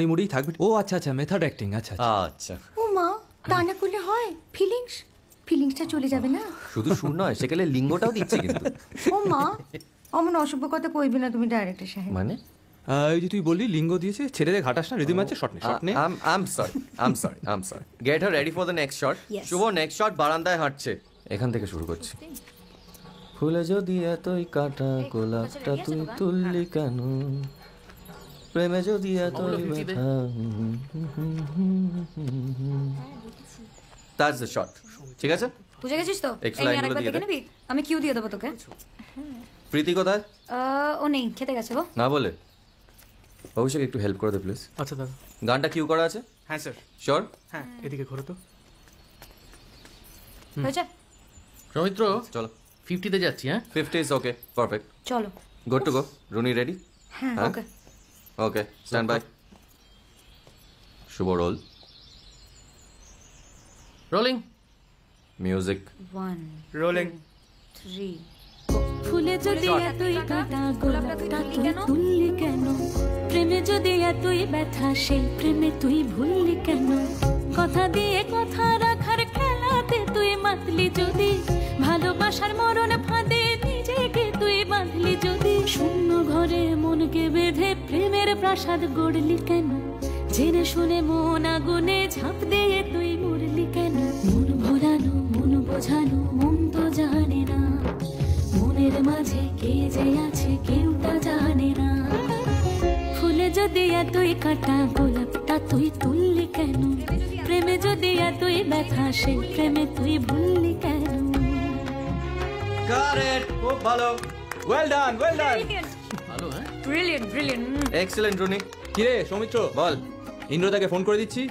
মুড়ি থাকবে। ও আচ্ছা আচ্ছা, মেথড অ্যাক্টিং। আচ্ছা আচ্ছা, ও মা, তা না করলে হয়? ফিলিংসটা চলে যাবে না? শুধু সুর নয়, সেকালে লিঙ্গটাও দিচ্ছে কিন্তু। ও মা, অমন অসভ্য কথা কইবি না তুমি ডাইরেক্টর সাহেব। মানে ওই যে তুই বললি লিঙ্গ দিয়েছে, ছেড়ে ঘাটাস না, রিদিম আছে, শট নে। I'm sorry. Get her ready for the next shot. Yes. Shubho next shot বারান্দায় হাঁটছে। এখান থেকে শুরু করছি। ফুলে যদি এতই কাটা গোলাপটা তুই তুললি কেন, প্রেমে যদি এতই ব্যথা। That's the shot. ঠিক আছে? বুঝে গেছিস তো? Extra এই line আরেকবার গুলো দিয়ে দেখে নিবি? আমি কিউ দিয়ে দেবো তোকে। প্রীতি কোথায়? ও নেই, খেতে গেছে গো। না বলে অভিষেক একটু হেল্প করে দে প্লিজ। আচ্ছা দাদা। গানটা কিউ করা আছে? হ্যাঁ স্যার। শিওর? হ্যাঁ, এদিকে ঘোরো তো। হয়েছে? সৌমিত্র, চলো। 50-তে যাচ্ছি। হ্যাঁ, 50 is okay. Perfect. চলো। Good to go. Runi ready? হ্যাঁ, ওকে। Okay, stand by. শুভ রোল। রোলিং। মিউজিক। 1 রোলিং। 3 ফুলে যদি এতই কাটা গোলাপটা তুই তুললি কেন, প্রেমে যদি এতই ব্যথা সেই প্রেমে তুই ভুললি কেন, কথা দিয়ে কথা রাখার খেলাতে তুই মাতলি যদি, ভালোবাসার মরণ ফাঁদে নিজেকে তুই বাঁধলি যদি, শূন্য ঘরে মনকে বেঁধে প্রেমের প্রাসাদ গড়লি কেন, জেনে শুনে মন আগুনে ঝাঁপ দিয়ে তুই মরলি কেন, মন ভোলানো মন বোঝানো মন তো জানে না, মনের মাঝে কে যে আছে কেউ তা জানে না, ফুলে যদি এতই কাটা গোলাপটা তুই তুললি কেন, প্রেমে যদি এতই ব্যথা সেই প্রেমে তুই ভুললি কেন। গট ইট, খুব ভালো। Well done. ভালো। হ্যাঁ, ব্রিলিয়েন্ট। Excellent Rooney. কিরে সৌমিত্র, বল। ইন্দ্রদাকে ফোন করে দিচ্ছি।